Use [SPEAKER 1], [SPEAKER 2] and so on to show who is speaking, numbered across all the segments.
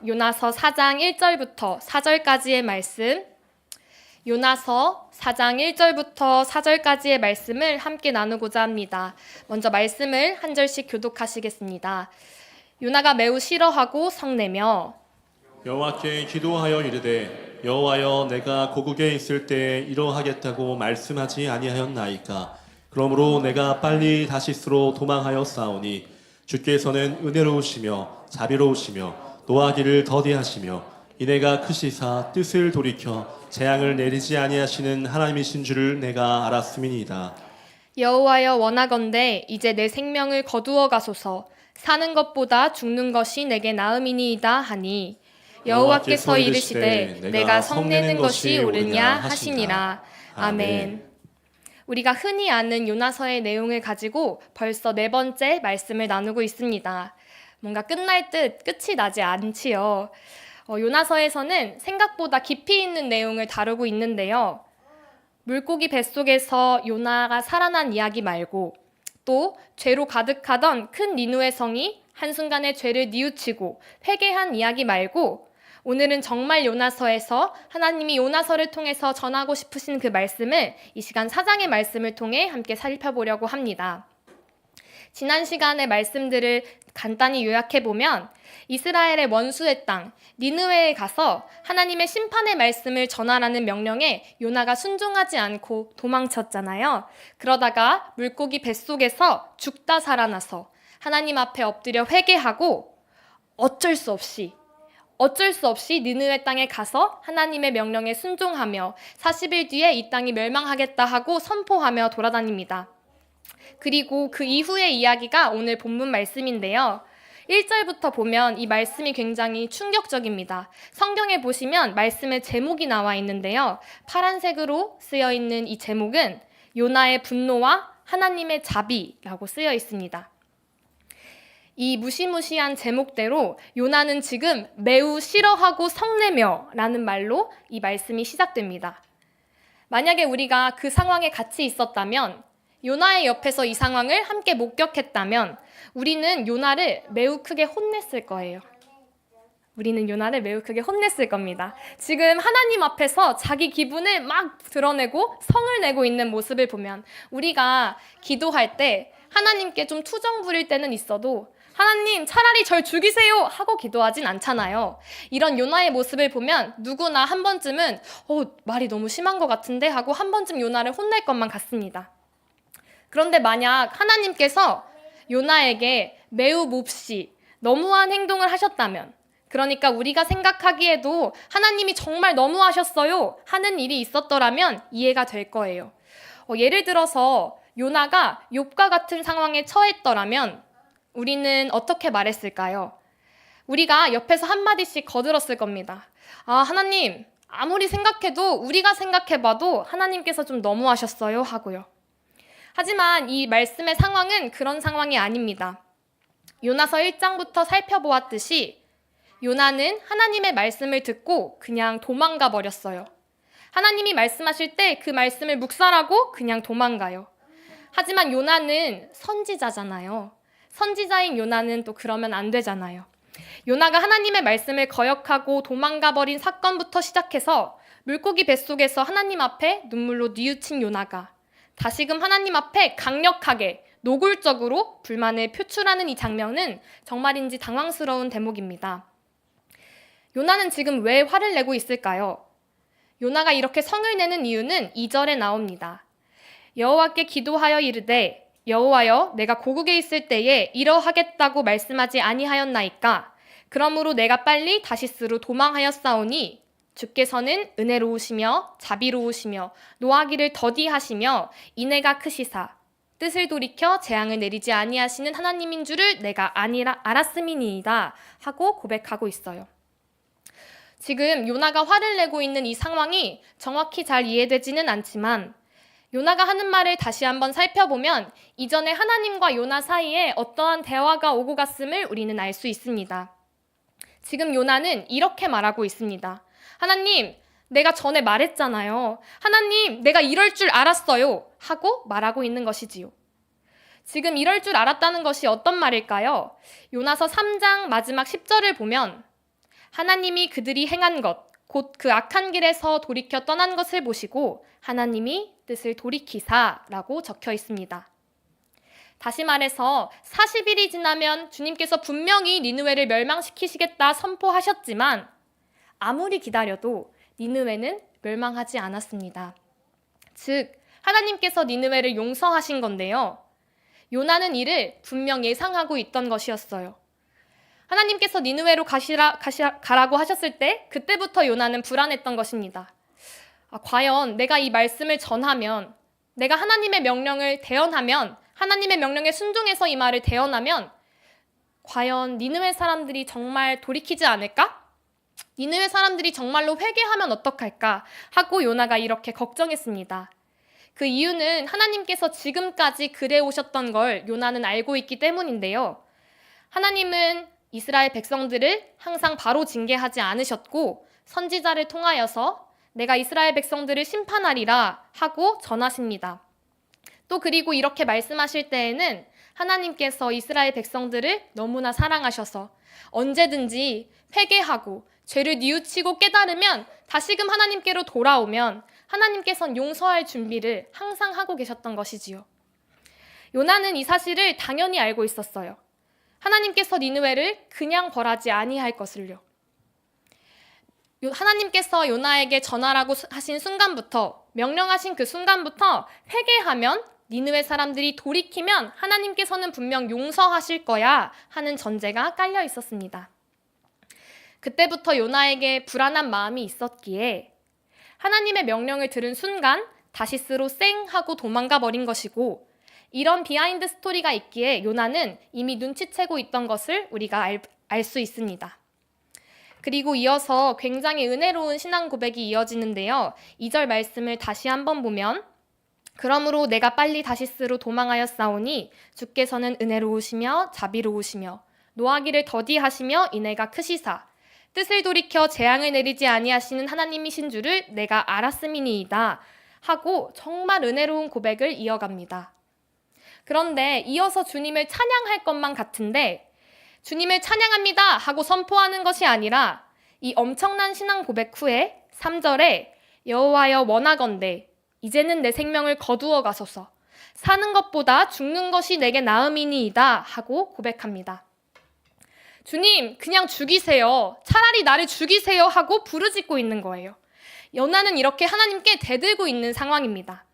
[SPEAKER 1] 요나서 4장 1절부터 4절까지의 말씀, 요나서 4장 1절부터 4절까지의 말씀을 함께 나누고자 합니다. 먼저 말씀을 한 절씩 교독하시겠습니다. 요나가 매우 싫어하고 성내며
[SPEAKER 2] 여호와께 기도하여 이르되 여호와여 내가 고국에 있을 때 이러하겠다고 말씀하지 아니하였나이까. 그러므로 내가 빨리 다시스로 도망하여 싸우니 주께서는 은혜로우시며 자비로우시며 노하기를 더디하시며 이내가 크시사 뜻을 돌이켜 재앙을 내리지 아니하시는 하나님이신 줄을 내가 알았음이니이다.
[SPEAKER 1] 여호와여 원하건대 이제 내 생명을 거두어 가소서. 사는 것보다 죽는 것이 내게 나음이니이다 하니 여호와께서 이르시되 내가 성내는 것이 옳으냐 하시니라. 아멘. 우리가 흔히 아는 요나서의 내용을 가지고 벌써 4번째 말씀을 나누고 있습니다. 뭔가 끝날 듯 끝이 나지 않지요. 요나서에서는 생각보다 깊이 있는 내용을 다루고 있는데요. 물고기 뱃속에서 요나가 살아난 이야기 말고 또 죄로 가득하던 큰 니느웨 성이 한순간에 죄를 뉘우치고 회개한 이야기 말고 오늘은 정말 요나서에서 하나님이 요나서를 통해서 전하고 싶으신 그 말씀을 이 시간 4장의 말씀을 통해 함께 살펴보려고 합니다. 지난 시간의 말씀들을 간단히 요약해보면 이스라엘의 원수의 땅 니느웨에 가서 하나님의 심판의 말씀을 전하라는 명령에 요나가 순종하지 않고 도망쳤잖아요. 그러다가 물고기 뱃속에서 죽다 살아나서 하나님 앞에 엎드려 회개하고 어쩔 수 없이 니느웨 땅에 가서 하나님의 명령에 순종하며 40일 뒤에 이 땅이 멸망하겠다 하고 선포하며 돌아다닙니다. 그리고 그 이후의 이야기가 오늘 본문 말씀인데요. 1절부터 보면 이 말씀이 굉장히 충격적입니다. 성경에 보시면 말씀의 제목이 나와 있는데요. 파란색으로 쓰여 있는 이 제목은 요나의 분노와 하나님의 자비라고 쓰여 있습니다. 이 무시무시한 제목대로 요나는 지금 매우 싫어하고 성내며 라는 말로 이 말씀이 시작됩니다. 만약에 우리가 그 상황에 같이 있었다면 요나의 옆에서 이 상황을 함께 목격했다면 우리는 요나를 매우 크게 혼냈을 거예요. 겁니다. 지금 하나님 앞에서 자기 기분을 막 드러내고 성을 내고 있는 모습을 보면 우리가 기도할 때 하나님께 좀 투정 부릴 때는 있어도 하나님 차라리 절 죽이세요 하고 기도하진 않잖아요. 이런 요나의 모습을 보면 누구나 한 번쯤은 말이 너무 심한 것 같은데 하고 한 번쯤 요나를 혼낼 것만 같습니다. 그런데 만약 하나님께서 요나에게 매우 몹시 너무한 행동을 하셨다면, 그러니까 우리가 생각하기에도 하나님이 정말 너무하셨어요 하는 일이 있었더라면 이해가 될 거예요. 예를 들어서 요나가 욥과 같은 상황에 처했더라면 우리는 어떻게 말했을까요? 우리가 옆에서 한마디씩 거들었을 겁니다. 하나님, 아무리 생각해도 우리가 생각해봐도 하나님께서 좀 너무하셨어요 하고요. 하지만 이 말씀의 상황은 그런 상황이 아닙니다. 요나서 1장부터 살펴보았듯이 요나는 하나님의 말씀을 듣고 그냥 도망가 버렸어요. 하나님이 말씀하실 때 그 말씀을 묵살하고 그냥 도망가요. 하지만 요나는 선지자잖아요. 선지자인 요나는 또 그러면 안 되잖아요. 요나가 하나님의 말씀을 거역하고 도망가 버린 사건부터 시작해서 물고기 뱃속에서 하나님 앞에 눈물로 뉘우친 요나가 다시금 하나님 앞에 강력하게 노골적으로 불만을 표출하는 이 장면은 정말인지 당황스러운 대목입니다. 요나는 지금 왜 화를 내고 있을까요? 요나가 이렇게 성을 내는 이유는 2절에 나옵니다. 여호와께 기도하여 이르되 여호와여 내가 고국에 있을 때에 이러하겠다고 말씀하지 아니하였나이까. 그러므로 내가 빨리 다시스로 도망하였사오니 주께서는 은혜로우시며 자비로우시며 노하기를 더디하시며 인애가 크시사 뜻을 돌이켜 재앙을 내리지 아니하시는 하나님인 줄을 내가 알았음이니이다 하고 고백하고 있어요. 지금 요나가 화를 내고 있는 이 상황이 정확히 잘 이해되지는 않지만 요나가 하는 말을 다시 한번 살펴보면 이전에 하나님과 요나 사이에 어떠한 대화가 오고 갔음을 우리는 알 수 있습니다. 지금 요나는 이렇게 말하고 있습니다. 하나님, 내가 전에 말했잖아요. 하나님, 내가 이럴 줄 알았어요. 하고 말하고 있는 것이지요. 지금 이럴 줄 알았다는 것이 어떤 말일까요? 요나서 3장 마지막 10절을 보면 하나님이 그들이 행한 것, 곧 그 악한 길에서 돌이켜 떠난 것을 보시고 하나님이 뜻을 돌이키사라고 적혀 있습니다. 다시 말해서 40일이 지나면 주님께서 분명히 니느웨를 멸망시키시겠다 선포하셨지만 아무리 기다려도 니느웨는 멸망하지 않았습니다. 즉, 하나님께서 니느웨를 용서하신 건데요. 요나는 이를 분명 예상하고 있던 것이었어요. 하나님께서 니느웨로 가라고 하셨을 때 그때부터 요나는 불안했던 것입니다. 과연 내가 이 말씀을 전하면, 내가 하나님의 명령을 대언하면, 하나님의 명령에 순종해서 이 말을 대언하면 과연 니느웨 사람들이 정말 돌이키지 않을까? 니느웨 사람들이 정말로 회개하면 어떡할까? 하고 요나가 이렇게 걱정했습니다. 그 이유는 하나님께서 지금까지 그래 오셨던 걸 요나는 알고 있기 때문인데요. 하나님은 이스라엘 백성들을 항상 바로 징계하지 않으셨고 선지자를 통하여서 내가 이스라엘 백성들을 심판하리라 하고 전하십니다. 또 그리고 이렇게 말씀하실 때에는 하나님께서 이스라엘 백성들을 너무나 사랑하셔서 언제든지 회개하고 죄를 뉘우치고 깨달으면 다시금 하나님께로 돌아오면 하나님께서는 용서할 준비를 항상 하고 계셨던 것이지요. 요나는 이 사실을 당연히 알고 있었어요. 하나님께서 니느웨를 그냥 벌하지 아니할 것을요. 하나님께서 요나에게 전하라고 하신 순간부터, 명령하신 그 순간부터 회개하면 니느웨 사람들이 돌이키면 하나님께서는 분명 용서하실 거야 하는 전제가 깔려 있었습니다. 그때부터 요나에게 불안한 마음이 있었기에 하나님의 명령을 들은 순간 다시스로 쌩 하고 도망가 버린 것이고, 이런 비하인드 스토리가 있기에 요나는 이미 눈치채고 있던 것을 우리가 알 수 있습니다. 그리고 이어서 굉장히 은혜로운 신앙 고백이 이어지는데요. 2절 말씀을 다시 한번 보면, 그러므로 내가 빨리 다시스로 도망하였사오니 주께서는 은혜로우시며 자비로우시며 노하기를 더디하시며 인애가 크시사 뜻을 돌이켜 재앙을 내리지 아니하시는 하나님이신 줄을 내가 알았음이니이다 하고 정말 은혜로운 고백을 이어갑니다. 그런데 이어서 주님을 찬양할 것만 같은데 주님을 찬양합니다 하고 선포하는 것이 아니라 이 엄청난 신앙 고백 후에 3절에 여호와여 원하건대 이제는 내 생명을 거두어 가소서 사는 것보다 죽는 것이 내게 나음이니이다 하고 고백합니다. 주님, 그냥 죽이세요. 차라리 나를 죽이세요 하고 부르짖고 있는 거예요. 요나는 이렇게 하나님께 대들고 있는 상황입니다.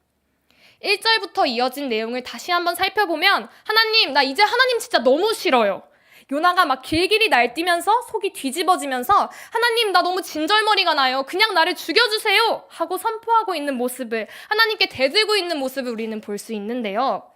[SPEAKER 1] 1절부터 이어진 내용을 다시 한번 살펴보면 하나님, 나 이제 하나님 진짜 너무 싫어요. 요나가 막 길길이 날뛰면서 속이 뒤집어지면서 하나님, 나 너무 진절머리가 나요. 그냥 나를 죽여주세요 하고 선포하고 있는 모습을, 하나님께 대들고 있는 모습을 우리는 볼 수 있는데요.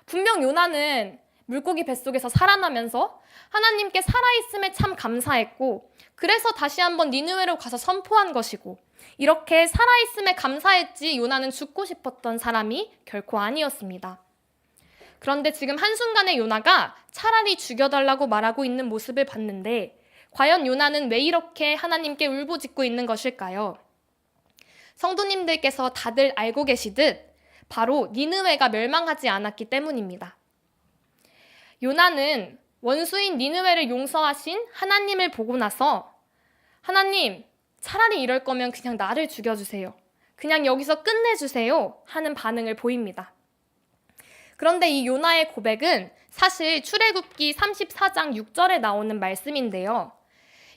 [SPEAKER 1] 분명 요나는 물고기 뱃속에서 살아나면서 하나님께 살아있음에 참 감사했고 그래서 다시 한번 니느웨로 가서 선포한 것이고, 이렇게 살아있음에 감사했지 요나는 죽고 싶었던 사람이 결코 아니었습니다. 그런데 지금 한순간에 요나가 차라리 죽여달라고 말하고 있는 모습을 봤는데 과연 요나는 왜 이렇게 하나님께 울부짖고 있는 것일까요? 성도님들께서 다들 알고 계시듯 바로 니느웨가 멸망하지 않았기 때문입니다. 요나는 원수인 니느웨를 용서하신 하나님을 보고 나서 하나님, 차라리 이럴 거면 그냥 나를 죽여주세요. 그냥 여기서 끝내주세요 하는 반응을 보입니다. 그런데 이 요나의 고백은 사실 출애굽기 34장 6절에 나오는 말씀인데요.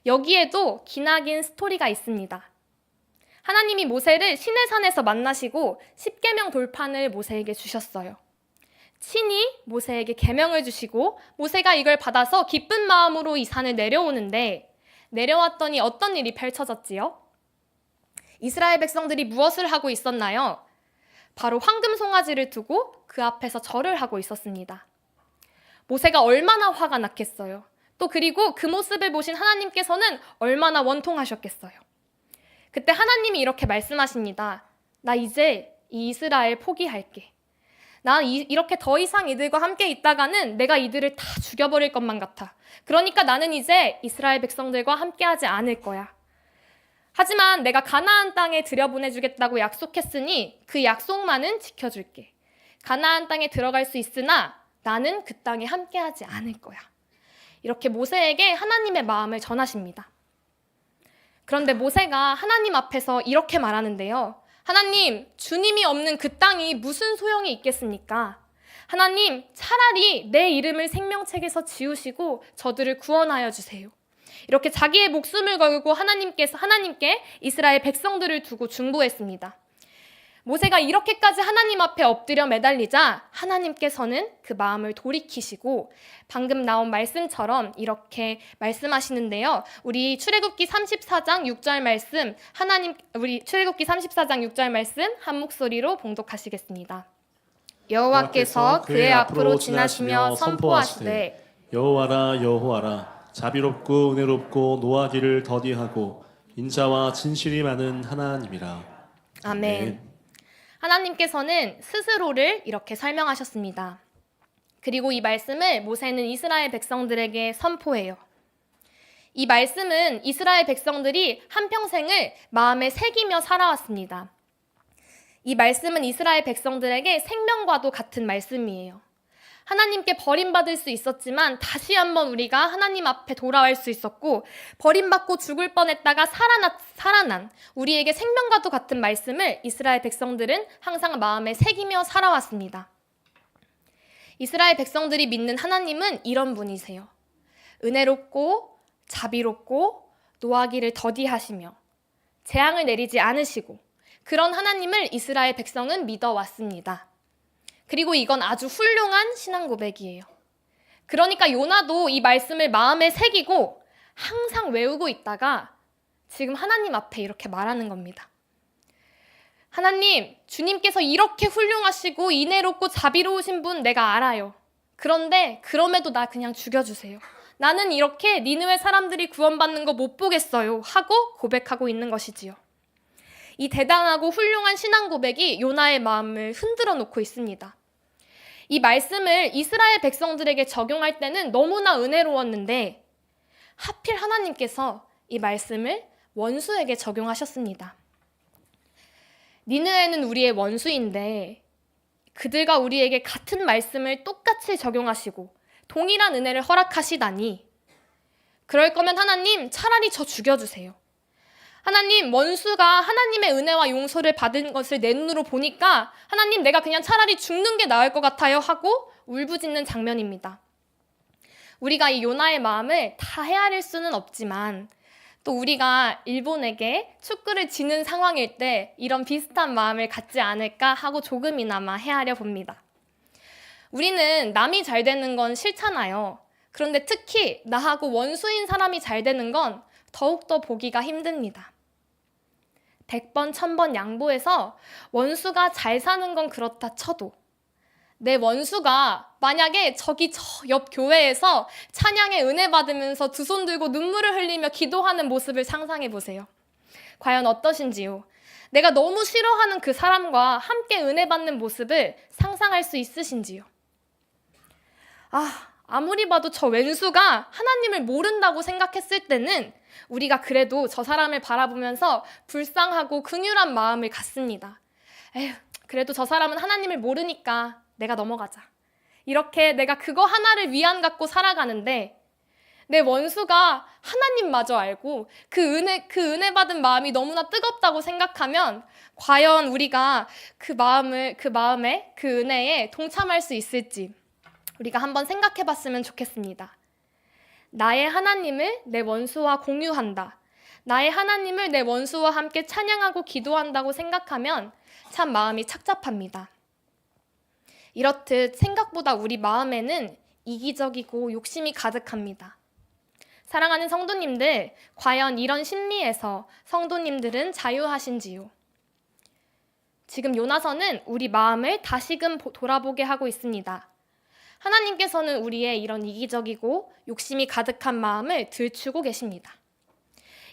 [SPEAKER 1] 여기에도 기나긴 스토리가 있습니다. 하나님이 모세를 시내산에서 만나시고 십계명 돌판을 모세에게 주셨어요. 친히 모세에게 계명을 주시고 모세가 이걸 받아서 기쁜 마음으로 이 산을 내려오는데 내려왔더니 어떤 일이 펼쳐졌지요? 이스라엘 백성들이 무엇을 하고 있었나요? 바로 황금 송아지를 두고 그 앞에서 절을 하고 있었습니다. 모세가 얼마나 화가 났겠어요. 또 그리고 그 모습을 보신 하나님께서는 얼마나 원통하셨겠어요. 그때 하나님이 이렇게 말씀하십니다. 나 이제 이 이스라엘 포기할게. 난 이렇게 더 이상 이들과 함께 있다가는 내가 이들을 다 죽여버릴 것만 같아. 그러니까 나는 이제 이스라엘 백성들과 함께하지 않을 거야. 하지만 내가 가나안 땅에 들여보내주겠다고 약속했으니 그 약속만은 지켜줄게. 가나안 땅에 들어갈 수 있으나 나는 그 땅에 함께하지 않을 거야. 이렇게 모세에게 하나님의 마음을 전하십니다. 그런데 모세가 하나님 앞에서 이렇게 말하는데요. 하나님, 주님이 없는 그 땅이 무슨 소용이 있겠습니까? 하나님, 차라리 내 이름을 생명책에서 지우시고 저들을 구원하여 주세요. 이렇게 자기의 목숨을 걸고 하나님께 이스라엘 백성들을 두고 중보했습니다. 모세가 이렇게까지 하나님 앞에 엎드려 매달리자 하나님께서는 그 마음을 돌이키시고 방금 나온 말씀처럼 이렇게 말씀하시는데요. 우리 출애굽기 34장 6절 말씀 우리 출애굽기 34장 6절 말씀 한 목소리로 봉독하시겠습니다. 여호와께서 그의 앞으로 지나시며 선포하시되
[SPEAKER 2] 여호와라 여호와라 자비롭고 은혜롭고 노하기를 더디하고 인자와 진실이 많은 하나님이라.
[SPEAKER 1] 아멘. 하나님께서는 스스로를 이렇게 설명하셨습니다. 그리고 이 말씀을 모세는 이스라엘 백성들에게 선포해요. 이 말씀은 이스라엘 백성들이 한평생을 마음에 새기며 살아왔습니다. 이 말씀은 이스라엘 백성들에게 생명과도 같은 말씀이에요. 하나님께 버림받을 수 있었지만 다시 한번 우리가 하나님 앞에 돌아올 수 있었고, 버림받고 죽을 뻔했다가 살아난 우리에게 생명과도 같은 말씀을 이스라엘 백성들은 항상 마음에 새기며 살아왔습니다. 이스라엘 백성들이 믿는 하나님은 이런 분이세요. 은혜롭고 자비롭고 노하기를 더디하시며 재앙을 내리지 않으시고, 그런 하나님을 이스라엘 백성은 믿어왔습니다. 그리고 이건 아주 훌륭한 신앙 고백이에요. 그러니까 요나도 이 말씀을 마음에 새기고 항상 외우고 있다가 지금 하나님 앞에 이렇게 말하는 겁니다. 하나님, 주님께서 이렇게 훌륭하시고 인애롭고 자비로우신 분 내가 알아요. 그런데 그럼에도 나 그냥 죽여주세요. 나는 이렇게 니느웨 사람들이 구원받는 거 못 보겠어요 하고 고백하고 있는 것이지요. 이 대단하고 훌륭한 신앙 고백이 요나의 마음을 흔들어 놓고 있습니다. 이 말씀을 이스라엘 백성들에게 적용할 때는 너무나 은혜로웠는데 하필 하나님께서 이 말씀을 원수에게 적용하셨습니다. 니느웨는 우리의 원수인데 그들과 우리에게 같은 말씀을 똑같이 적용하시고 동일한 은혜를 허락하시다니, 그럴 거면 하나님 차라리 저 죽여주세요. 하나님, 원수가 하나님의 은혜와 용서를 받은 것을 내 눈으로 보니까 하나님 내가 그냥 차라리 죽는 게 나을 것 같아요 하고 울부짖는 장면입니다. 우리가 이 요나의 마음을 다 헤아릴 수는 없지만 또 우리가 일본에게 축구를 지는 상황일 때 이런 비슷한 마음을 갖지 않을까 하고 조금이나마 헤아려 봅니다. 우리는 남이 잘 되는 건 싫잖아요. 그런데 특히 나하고 원수인 사람이 잘 되는 건 더욱더 보기가 힘듭니다. 100번, 1000번 양보해서 원수가 잘 사는 건 그렇다 쳐도 내 원수가 만약에 저기 저 옆 교회에서 찬양에 은혜 받으면서 두 손 들고 눈물을 흘리며 기도하는 모습을 상상해 보세요. 과연 어떠신지요? 내가 너무 싫어하는 그 사람과 함께 은혜 받는 모습을 상상할 수 있으신지요? 아무리 봐도 저 왼수가 하나님을 모른다고 생각했을 때는 우리가 그래도 저 사람을 바라보면서 불쌍하고 긍휼한 마음을 갖습니다. 에휴, 그래도 저 사람은 하나님을 모르니까 내가 넘어가자. 이렇게 내가 그거 하나를 위안 갖고 살아가는데 내 원수가 하나님마저 알고 그 은혜 받은 마음이 너무나 뜨겁다고 생각하면 과연 우리가 그 마음에 그 은혜에 동참할 수 있을지 우리가 한번 생각해 봤으면 좋겠습니다. 나의 하나님을 내 원수와 공유한다. 나의 하나님을 내 원수와 함께 찬양하고 기도한다고 생각하면 참 마음이 착잡합니다. 이렇듯 생각보다 우리 마음에는 이기적이고 욕심이 가득합니다. 사랑하는 성도님들, 과연 이런 심리에서 성도님들은 자유하신지요? 지금 요나서는 우리 마음을 다시금 돌아보게 하고 있습니다. 하나님께서는 우리의 이런 이기적이고 욕심이 가득한 마음을 들추고 계십니다.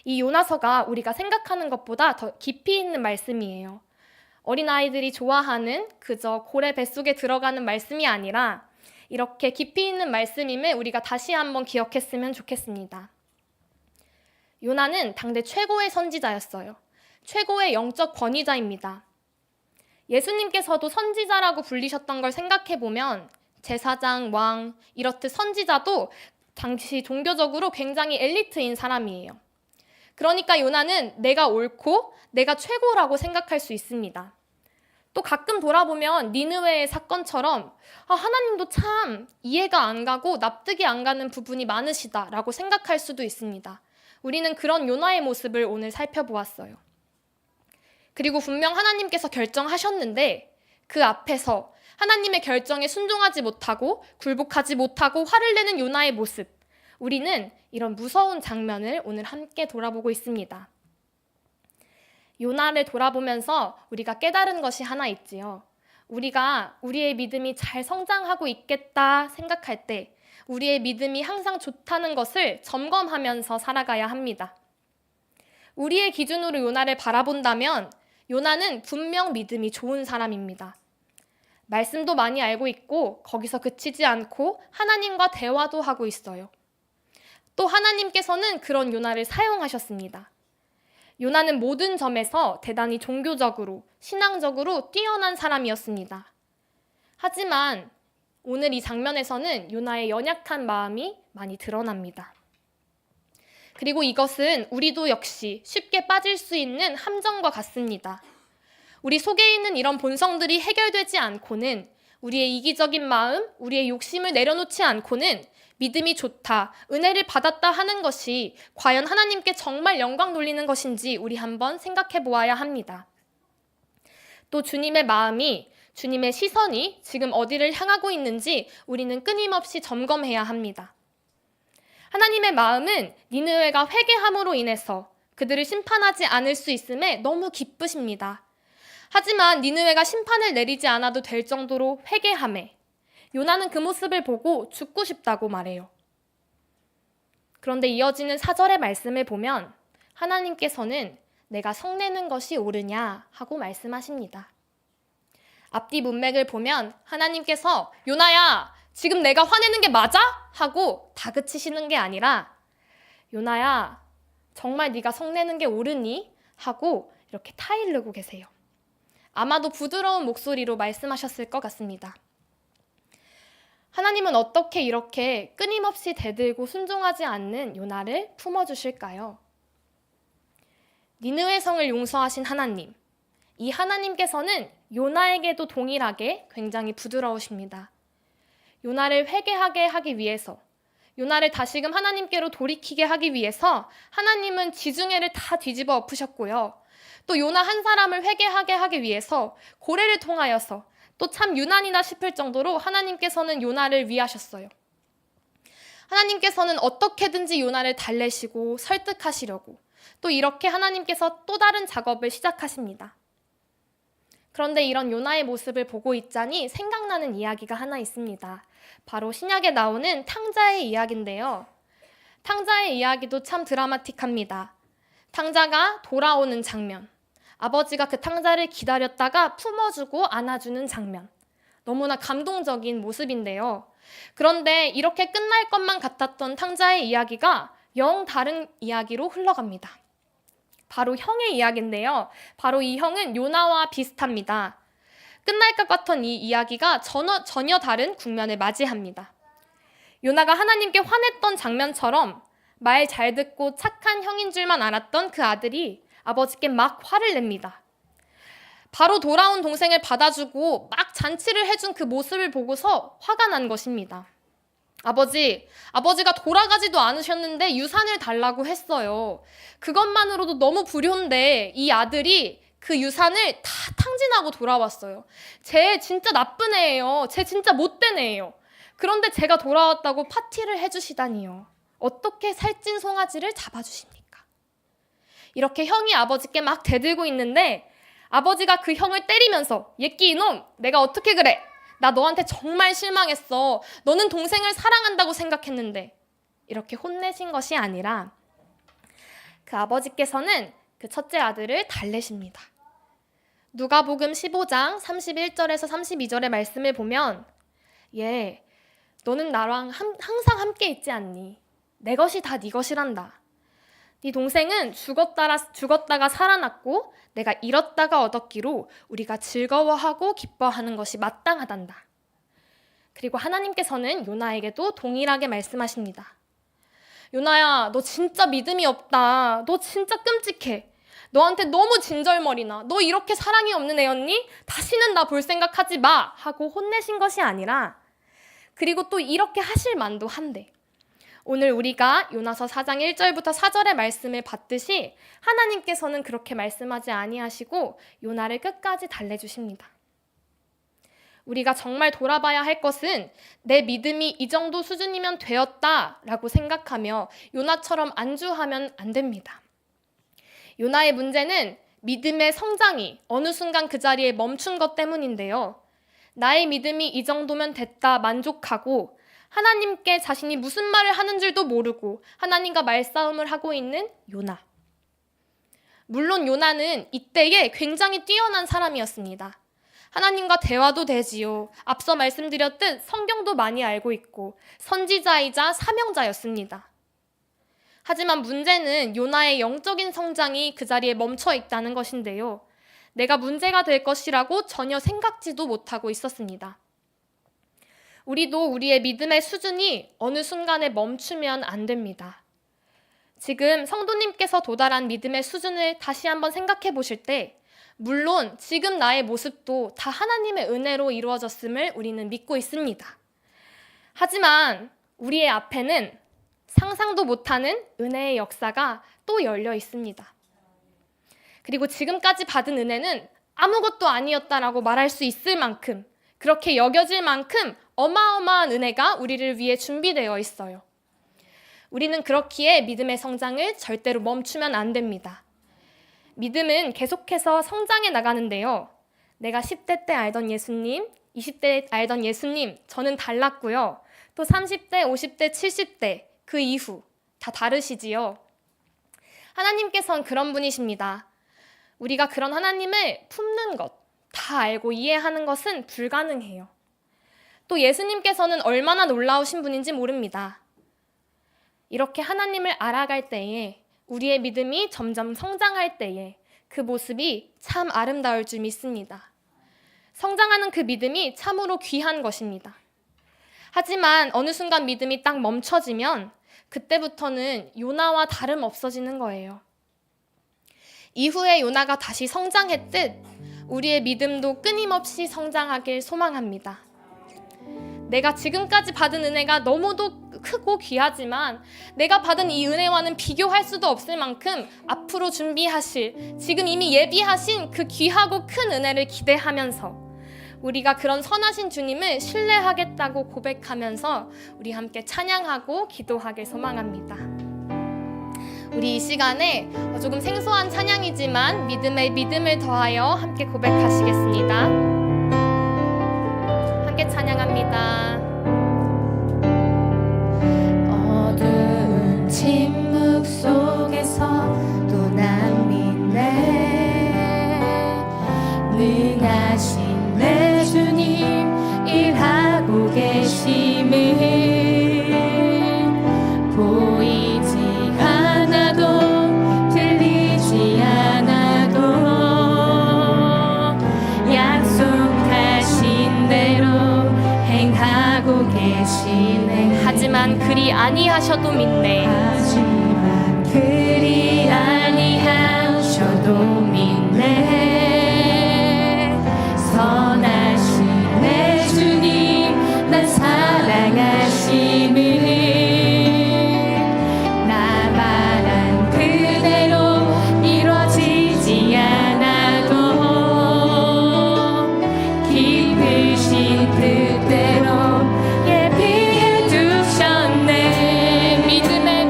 [SPEAKER 1] 이 요나서가 우리가 생각하는 것보다 더 깊이 있는 말씀이에요. 어린아이들이 좋아하는 그저 고래 뱃속에 들어가는 말씀이 아니라 이렇게 깊이 있는 말씀임을 우리가 다시 한번 기억했으면 좋겠습니다. 요나는 당대 최고의 선지자였어요. 최고의 영적 권위자입니다. 예수님께서도 선지자라고 불리셨던 걸 생각해보면 제사장, 왕, 이렇듯 선지자도 당시 종교적으로 굉장히 엘리트인 사람이에요. 그러니까 요나는 내가 옳고 내가 최고라고 생각할 수 있습니다. 또 가끔 돌아보면 니느웨의 사건처럼 하나님도 참 이해가 안 가고 납득이 안 가는 부분이 많으시다라고 생각할 수도 있습니다. 우리는 그런 요나의 모습을 오늘 살펴보았어요. 그리고 분명 하나님께서 결정하셨는데 그 앞에서 하나님의 결정에 순종하지 못하고 굴복하지 못하고 화를 내는 요나의 모습, 우리는 이런 무서운 장면을 오늘 함께 돌아보고 있습니다. 요나를 돌아보면서 우리가 깨달은 것이 하나 있지요. 우리가 우리의 믿음이 잘 성장하고 있겠다 생각할 때 우리의 믿음이 항상 좋다는 것을 점검하면서 살아가야 합니다. 우리의 기준으로 요나를 바라본다면 요나는 분명 믿음이 좋은 사람입니다. 말씀도 많이 알고 있고 거기서 그치지 않고 하나님과 대화도 하고 있어요. 또 하나님께서는 그런 요나를 사용하셨습니다. 요나는 모든 점에서 대단히 종교적으로, 신앙적으로 뛰어난 사람이었습니다. 하지만 오늘 이 장면에서는 요나의 연약한 마음이 많이 드러납니다. 그리고 이것은 우리도 역시 쉽게 빠질 수 있는 함정과 같습니다. 우리 속에 있는 이런 본성들이 해결되지 않고는 우리의 이기적인 마음, 우리의 욕심을 내려놓지 않고는 믿음이 좋다, 은혜를 받았다 하는 것이 과연 하나님께 정말 영광 돌리는 것인지 우리 한번 생각해 보아야 합니다. 또 주님의 마음이, 주님의 시선이 지금 어디를 향하고 있는지 우리는 끊임없이 점검해야 합니다. 하나님의 마음은 니느웨가 회개함으로 인해서 그들을 심판하지 않을 수 있음에 너무 기쁘십니다. 하지만 니느웨가 심판을 내리지 않아도 될 정도로 회개함에 요나는 그 모습을 보고 죽고 싶다고 말해요. 그런데 이어지는 4절의 말씀을 보면 하나님께서는 내가 성내는 것이 옳으냐 하고 말씀하십니다. 앞뒤 문맥을 보면 하나님께서 요나야, 지금 내가 화내는 게 맞아? 하고 다그치시는 게 아니라 요나야, 정말 네가 성내는 게 옳으니? 하고 이렇게 타이르고 계세요. 아마도 부드러운 목소리로 말씀하셨을 것 같습니다. 하나님은 어떻게 이렇게 끊임없이 대들고 순종하지 않는 요나를 품어주실까요? 니느웨 성을 용서하신 하나님, 이 하나님께서는 요나에게도 동일하게 굉장히 부드러우십니다. 요나를 회개하게 하기 위해서, 요나를 다시금 하나님께로 돌이키게 하기 위해서 하나님은 지중해를 다 뒤집어 엎으셨고요. 또 요나 한 사람을 회개하게 하기 위해서 고래를 통하여서 또 참 유난이다 싶을 정도로 하나님께서는 요나를 위하셨어요. 하나님께서는 어떻게든지 요나를 달래시고 설득하시려고 또 이렇게 하나님께서 또 다른 작업을 시작하십니다. 그런데 이런 요나의 모습을 보고 있자니 생각나는 이야기가 하나 있습니다. 바로 신약에 나오는 탕자의 이야기인데요. 탕자의 이야기도 참 드라마틱합니다. 탕자가 돌아오는 장면, 아버지가 그 탕자를 기다렸다가 품어주고 안아주는 장면, 너무나 감동적인 모습인데요. 그런데 이렇게 끝날 것만 같았던 탕자의 이야기가 영 다른 이야기로 흘러갑니다. 바로 형의 이야기인데요. 바로 이 형은 요나와 비슷합니다. 끝날 것 같던 이 이야기가 전혀 다른 국면을 맞이합니다. 요나가 하나님께 화냈던 장면처럼 말 잘 듣고 착한 형인 줄만 알았던 그 아들이 아버지께 막 화를 냅니다. 바로 돌아온 동생을 받아주고 막 잔치를 해준 그 모습을 보고서 화가 난 것입니다. 아버지가 돌아가지도 않으셨는데 유산을 달라고 했어요. 그것만으로도 너무 불효인데 이 아들이 그 유산을 다 탕진하고 돌아왔어요. 쟤 진짜 나쁜 애예요. 쟤 진짜 못된 애예요. 그런데 제가 돌아왔다고 파티를 해주시다니요. 어떻게 살찐 송아지를 잡아주십니까? 이렇게 형이 아버지께 막 대들고 있는데 아버지가 그 형을 때리면서 예끼 이놈, 내가 어떻게 그래? 나 너한테 정말 실망했어. 너는 동생을 사랑한다고 생각했는데. 이렇게 혼내신 것이 아니라 그 아버지께서는 그 첫째 아들을 달래십니다. 누가복음 15장 31절에서 32절의 말씀을 보면 너는 나랑 항상 함께 있지 않니? 내 것이 다 네 것이란다. 네 동생은 죽었다가 살아났고 내가 잃었다가 얻었기로 우리가 즐거워하고 기뻐하는 것이 마땅하단다. 그리고 하나님께서는 요나에게도 동일하게 말씀하십니다. 요나야, 너 진짜 믿음이 없다. 너 진짜 끔찍해. 너한테 너무 진절머리나. 너 이렇게 사랑이 없는 애였니? 다시는 나 볼 생각하지 마. 하고 혼내신 것이 아니라, 그리고 또 이렇게 하실 만도 한데, 오늘 우리가 요나서 4장 1절부터 4절의 말씀을 봤듯이 하나님께서는 그렇게 말씀하지 아니하시고 요나를 끝까지 달래주십니다. 우리가 정말 돌아봐야 할 것은 내 믿음이 이 정도 수준이면 되었다라고 생각하며 요나처럼 안주하면 안 됩니다. 요나의 문제는 믿음의 성장이 어느 순간 그 자리에 멈춘 것 때문인데요. 나의 믿음이 이 정도면 됐다 만족하고 하나님께 자신이 무슨 말을 하는 줄도 모르고 하나님과 말싸움을 하고 있는 요나. 물론 요나는 이때에 굉장히 뛰어난 사람이었습니다. 하나님과 대화도 되지요. 앞서 말씀드렸듯 성경도 많이 알고 있고 선지자이자 사명자였습니다. 하지만 문제는 요나의 영적인 성장이 그 자리에 멈춰 있다는 것인데요. 내가 문제가 될 것이라고 전혀 생각지도 못하고 있었습니다. 우리도 우리의 믿음의 수준이 어느 순간에 멈추면 안 됩니다. 지금 성도님께서 도달한 믿음의 수준을 다시 한번 생각해 보실 때, 물론 지금 나의 모습도 다 하나님의 은혜로 이루어졌음을 우리는 믿고 있습니다. 하지만 우리의 앞에는 상상도 못하는 은혜의 역사가 또 열려 있습니다. 그리고 지금까지 받은 은혜는 아무것도 아니었다라고 말할 수 있을 만큼, 그렇게 여겨질 만큼 어마어마한 은혜가 우리를 위해 준비되어 있어요. 우리는 그렇기에 믿음의 성장을 절대로 멈추면 안 됩니다. 믿음은 계속해서 성장해 나가는데요. 내가 10대 때 알던 예수님, 20대 알던 예수님, 저는 달랐고요. 또 30대, 50대, 70대, 그 이후 다 다르시지요. 하나님께서는 그런 분이십니다. 우리가 그런 하나님을 품는 것, 다 알고 이해하는 것은 불가능해요. 또 예수님께서는 얼마나 놀라우신 분인지 모릅니다. 이렇게 하나님을 알아갈 때에, 우리의 믿음이 점점 성장할 때에 그 모습이 참 아름다울 줄 믿습니다. 성장하는 그 믿음이 참으로 귀한 것입니다. 하지만 어느 순간 믿음이 딱 멈춰지면 그때부터는 요나와 다름없어지는 거예요. 이후에 요나가 다시 성장했듯 우리의 믿음도 끊임없이 성장하길 소망합니다. 내가 지금까지 받은 은혜가 너무도 크고 귀하지만 내가 받은 이 은혜와는 비교할 수도 없을 만큼 앞으로 준비하실, 지금 이미 예비하신 그 귀하고 큰 은혜를 기대하면서 우리가 그런 선하신 주님을 신뢰하겠다고 고백하면서 우리 함께 찬양하고 기도하길 소망합니다. 우리 이 시간에 조금 생소한 찬양이지만 믿음에 믿음을 더하여 함께 고백하시겠습니다. 함께 찬양합니다.
[SPEAKER 3] 어두운 침묵 속에서 또 난 믿네. 능하신 내 주님 일하고 계심을 보이지 않아도 들리지 않아도 약속하신 대로 행하고 계시네.
[SPEAKER 1] 하지만 그리 아니하셔도 믿네.
[SPEAKER 3] 하지만 그리 아니하셔도 믿네. 선하신 내 주님 난 사랑하심을 나 바란 그대로 이루어지지 않아도 깊으신 뜻대로 예비해 두셨네.
[SPEAKER 1] 믿음에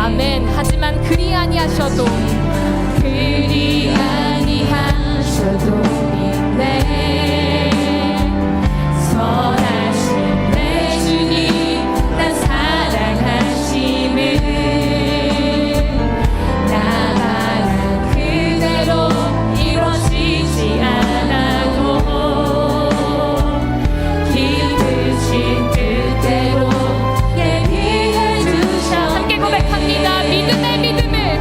[SPEAKER 1] 아멘. 하지만 그리 아니하셔도
[SPEAKER 3] 그리 아니하셔도 믿네. 선하신 내 주님 난 사랑하심을 나 말한 그대로 이루어지지 않아도 기쁘신 뜻대로 예비해 주셔.
[SPEAKER 1] 함께 고백합니다. 믿음의 믿음을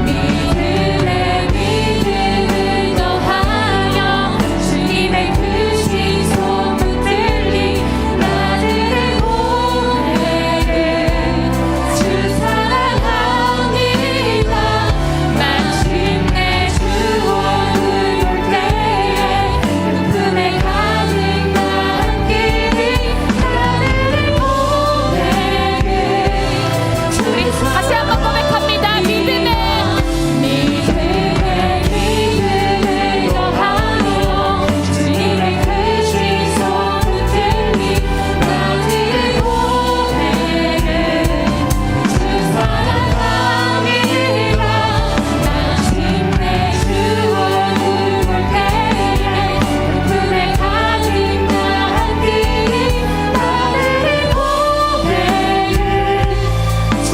[SPEAKER 3] 믿음의 믿음을 더하여 주님의 크신 소문 들리 나들의 고백을 주 사랑합니다. 마침내 주 얼굴 볼 때에 품에 가득 담긴 나들의 고백을
[SPEAKER 1] 우리 다시 한번 고백합니다. 믿음의
[SPEAKER 3] 믿음을 더하여 주님의 크신 소문 들리 나들의 고백을 주 사랑합니다. 마침내 주 얼굴 볼 때에 품에 가득 담긴 나들의 고백을 주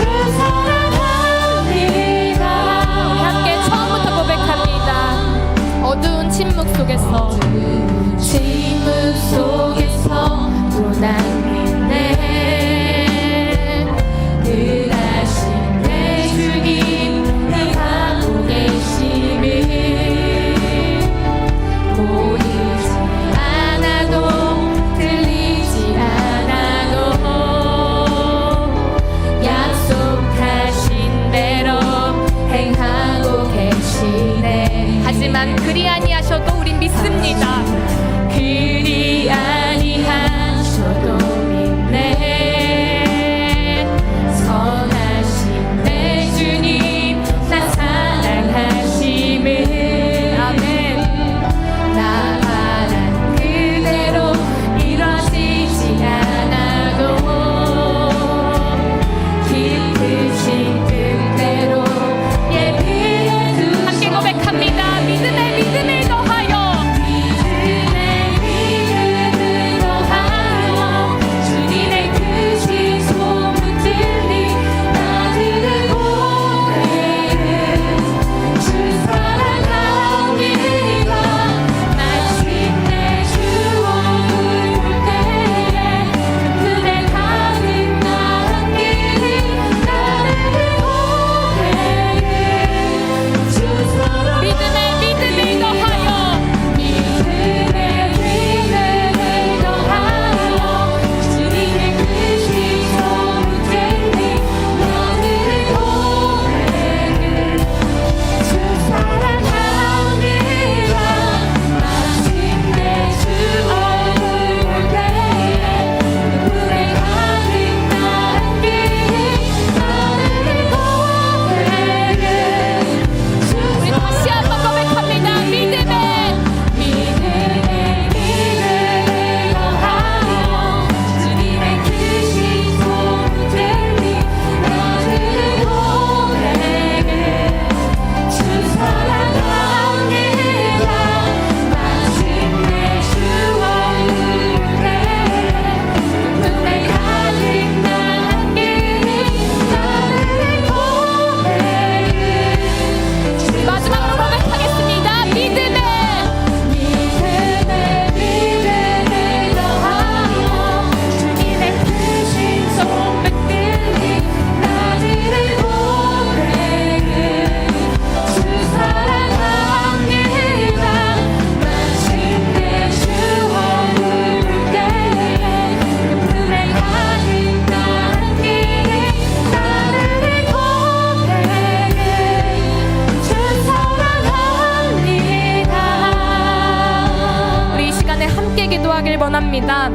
[SPEAKER 3] 사랑합니다.
[SPEAKER 1] 함께 처음부터 고백합니다. 어두운 침묵 속에서
[SPEAKER 3] 침묵 속에서 또 난 믿네. 늘 하신 내 주님 행하고 계심을 보이지 않아도 들리지 않아도 약속하신 대로 행하고 계시네.
[SPEAKER 1] 하지만 그리 아니하셔도 우린 믿습니다.
[SPEAKER 3] 그리 아니하셔도 믿네. 선하신 내 주님 나 사랑하심을
[SPEAKER 1] 아멘.
[SPEAKER 3] 나 바란 그대로 이루어지지 않아도 기쁘신 뜻대로 예비해
[SPEAKER 1] 함께
[SPEAKER 3] 주셔.
[SPEAKER 1] 고백합니다. 믿음의 믿음을 더하여
[SPEAKER 3] 믿음의 믿음을 더하여 주님의 크신 소문 들리 나들의 고백을 주 사랑합니다. 마침내 주 얼굴 볼 때에 품에 가득 담긴 나들의 고백을 주 사랑합니다.
[SPEAKER 1] 믿음의 믿음을 더하여
[SPEAKER 3] 믿음의 믿음을 더하여 주님의 크신 소문 들리 나들의 고백을 주 사랑합니다. 마침내 주 얼굴 볼 때에 품에 가득 담긴 나들의 고백을 주
[SPEAKER 1] 우리 다시 한번 고백합니다. 믿음의
[SPEAKER 3] 믿음을 더하여 주님의 크신 소문 들리 나들의 고백을 주 사랑합니다. 마침내 주 얼굴 볼 때에 품에 가득 담긴 나들의 고백을
[SPEAKER 1] 마지막으로 고백하겠습니다. 믿음의
[SPEAKER 3] 믿음을 더하여 주님의 크신 소문 들리 나들의 고백을 주 사랑합니다. 마침내 주 얼굴 볼 때에 품에 가득 담긴 나들의 고백을 주 사랑합니다.
[SPEAKER 1] 우리 이 시간에 함께 기도하길 원합니다.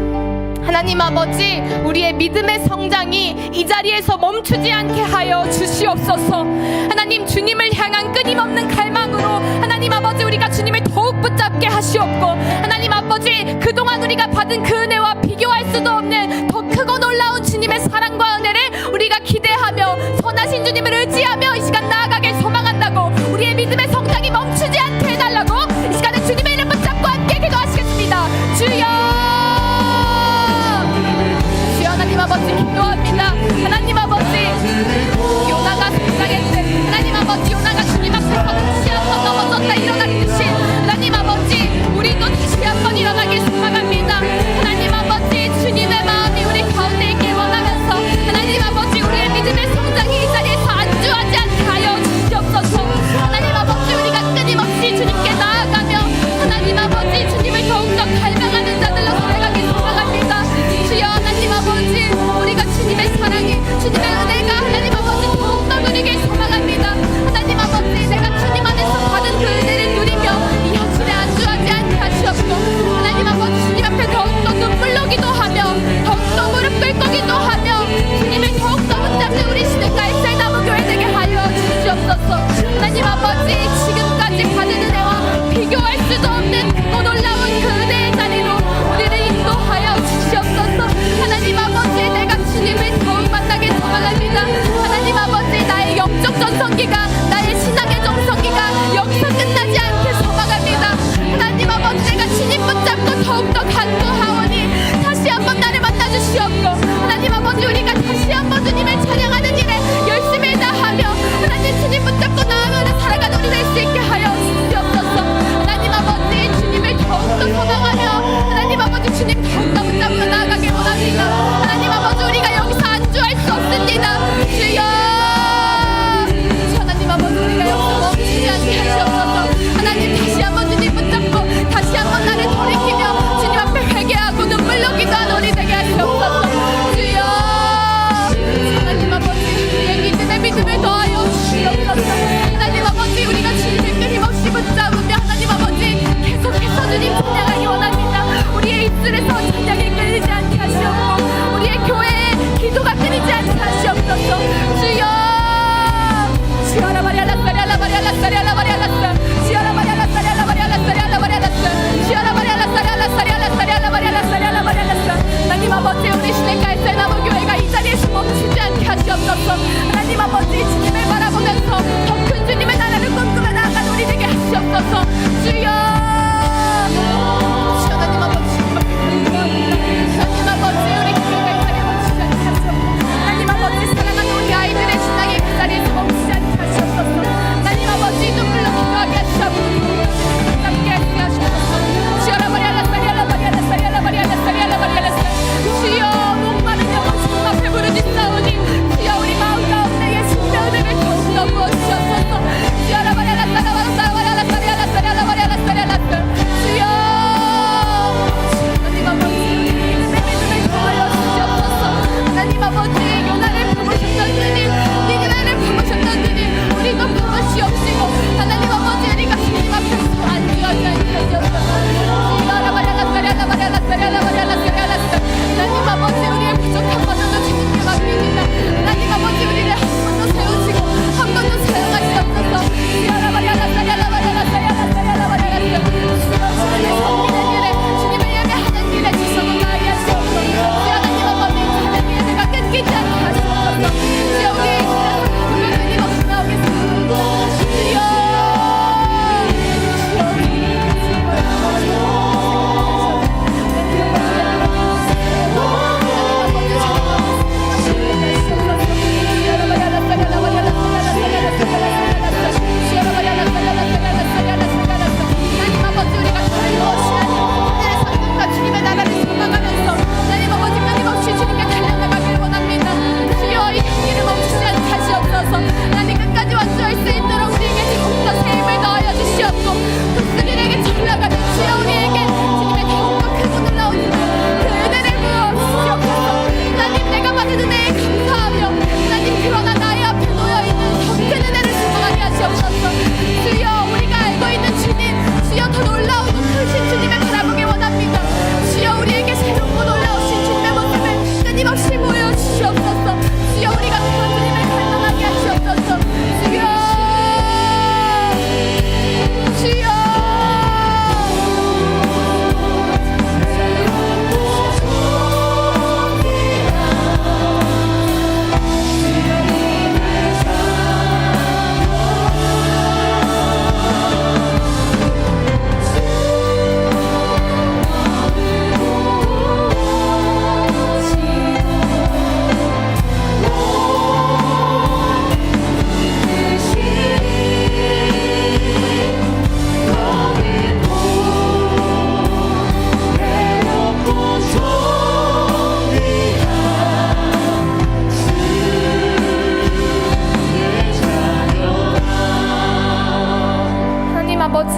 [SPEAKER 1] 하나님 아버지, 우리의 믿음의 성장이 이 자리에서 멈추지 않게 하여 주시옵소서. 하나님, 주님을 향한 끊임없는 갈망으로 하나님 아버지 우리가 주님을 더욱 붙잡게 하시옵고, 하나님 아버지 그동안 우리가 받은 그 은혜와 비교할 수도 없는 더 크고 놀라운 주님의 사랑과 은혜를 우리가 기대하며 선하신 주님을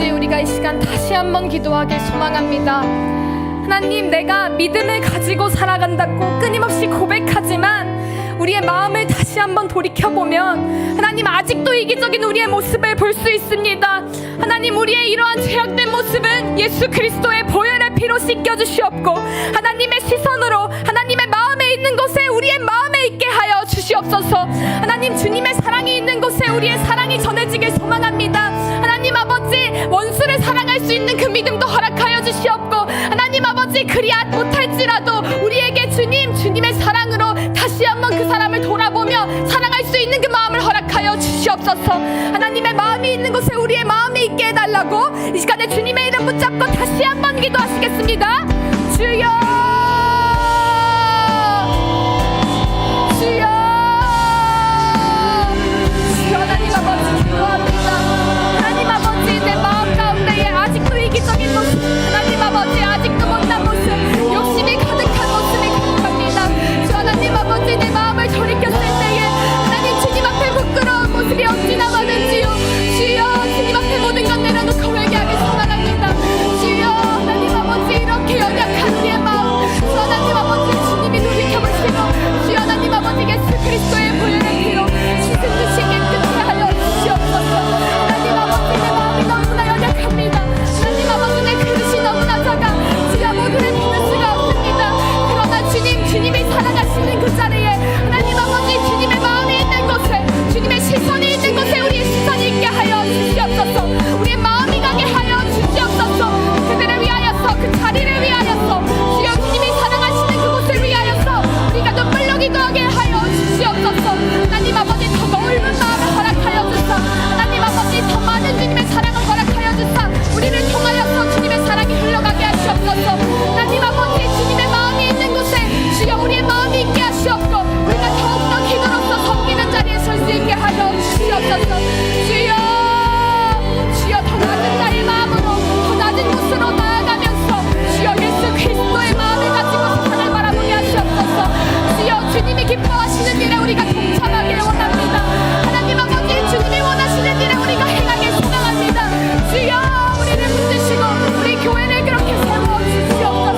[SPEAKER 1] 아버지, 우리가 이 시간 다시 한번 기도하길 소망합니다. 하나님, 내가 믿음을 가지고 살아간다고 끊임없이 고백하지만 우리의 마음을 다시 한번 돌이켜보면 하나님, 아직도 이기적인 우리의 모습을 볼 수 있습니다. 하나님, 우리의 이러한 죄악된 모습은 예수 그리스도의 보혈의 피로 씻겨주시옵고 하나님의 시선으로 하나님의 마음에 있는 곳에 우리의 마음에 있게 하여 주시옵소서. 하나님, 주님의 사랑이 있는 곳에 우리의 사랑이 전해지길 소망합니다. 하나님 아버지, 원수를 사랑할 수 있는 그 믿음도 허락하여 주시옵고 하나님 아버지, 그리 못할지라도 우리에게 주님의 사랑으로 다시 한번 그 사람을 돌아보며 사랑할 수 있는 그 마음을 허락하여 주시옵소서. 하나님의 마음이 있는 곳에 우리의 마음이 있게 해달라고 이 시간에 주님의 이름 붙잡고 다시 한번 기도하시겠습니다. 주여, 주여, 주여. 하나님 아버지, 기도합니다. 하나님 아버지, 내 마음 가운데에 아직도 이기적인 모습, 하나님 아버지, 아직도 못난 모습, 욕심이 가득한 모습이 가득합니다. 주 하나님 아버지, 내 마음을 돌이켰을 때에 하나님, 주님 앞에 부끄러운 모습이 어찌나 많은지요. 주여, 주님 앞에 모든 것 내려놓고 회개하길 소망합니다. 주여, 하나님 아버지, 이렇게 연약한 우리의 마음, 주 하나님 아버지, 주님이 돌이켜보시고 주여 하나님 아버지, 예수 그리스도의 보혈의 피로 씻은 듯이 깨끗게 하여 주시옵소서. 하나님 아버지, 내 마음이 너무나 연약합니다. 하나님 아버지, 내 그릇이 너무나 작아 주여 모두를 품을 수가 없습니다. 그러나 주님이 살아가시는 그 자리에 하나님 아버지, 주님의 마음이 있는 곳에, 주님의 시선이 있는 곳에 우리의 시선이 있게 하여 주시옵소서. 우리의 마음이 가게 하여 주시옵소서. 그들을 위하여서, 그 자리를 위하여서, 주여 주님이 사랑하시는 그곳을 위하여서 우리가 눈물로 기도하게 하여 주시옵소서. 하나님 아버지, 더 넓은 마음을 허락하여 주사, 하나님 아버지, 더 많은 주님의 사랑을 허락하여 주사 우리를 통하여서 주님의 사랑이 흘러가게 하시옵소서. 하나님 아버지, 주님의 마음이 있는 곳에 주여 우리의 마음이 있게 하시옵고 우리가 더욱더 기도로서 섬기는 자리에 설 수 있게 하여 주시옵소서. 주여, 주여, 더 낮은 자의 마음으로, 더 낮은 곳으로 나아가면서 주여 예수 그리스도의 마음을 가지고 세상을 바라보게 하시옵소서. 주여, 주님이 기뻐하시는 일에 우리가 동참하길 원합니다. 하나님 아버지, 주님이 원하시는 일에 우리가 행하길 소망합니다. 주여, 우리를 붙드시고 우리 교회를 그렇게 세워 주시옵소서.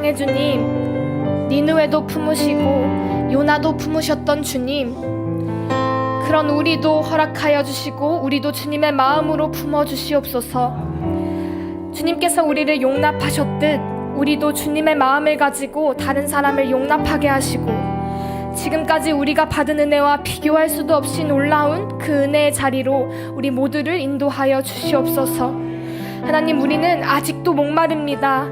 [SPEAKER 1] 사랑의 주님, 니느웨도 품으시고 요나도 품으셨던 주님, 그런 우리도 허락하여 주시고 우리도 주님의 마음으로 품어주시옵소서. 주님께서 우리를 용납하셨듯 우리도 주님의 마음을 가지고 다른 사람을 용납하게 하시고 지금까지 우리가 받은 은혜와 비교할 수도 없이 놀라운 그 은혜의 자리로 우리 모두를 인도하여 주시옵소서. 하나님, 우리는 아직도 목마릅니다.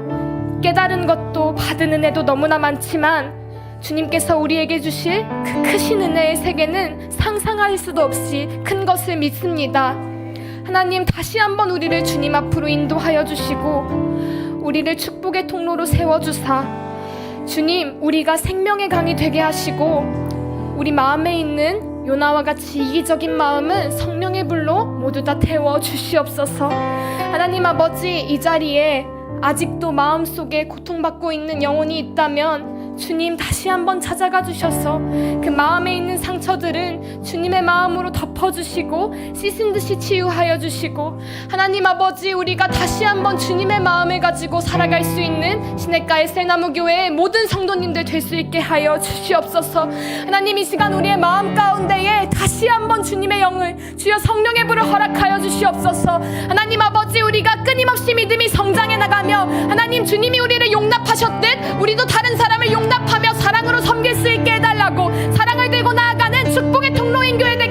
[SPEAKER 1] 깨달은 것도 받은 은혜도 너무나 많지만 주님께서 우리에게 주실 그 크신 은혜의 세계는 상상할 수도 없이 큰 것을 믿습니다. 하나님, 다시 한번 우리를 주님 앞으로 인도하여 주시고 우리를 축복의 통로로 세워주사 주님, 우리가 생명의 강이 되게 하시고 우리 마음에 있는 요나와 같이 이기적인 마음은 성령의 불로 모두 다 태워 주시옵소서. 하나님 아버지, 이 자리에 아직도 마음속에 고통받고 있는 영혼이 있다면 주님 다시 한번 찾아가 주셔서 그 마음에 있는 상처들은 주님의 마음으로 덮어주시고 씻은 듯이 치유하여 주시고, 하나님 아버지, 우리가 다시 한번 주님의 마음을 가지고 살아갈 수 있는 시냇가의 셀나무교회의 모든 성도님들 될 수 있게 하여 주시옵소서. 하나님, 이 시간 우리의 마음 가운데에 다시 한번 주님의 영을, 주여 성령의 불을 허락하여 주시옵소서. 하나님 아버지, 우리가 끊임없이 믿음이 성장해 나가며 하나님, 주님이 우리를 용납하셨듯 우리도 다른 사람을 용납하며 사랑으로 섬길 수 있게 해달라고, 사랑을 들고 나아가는 축복의 통로인 교회 되게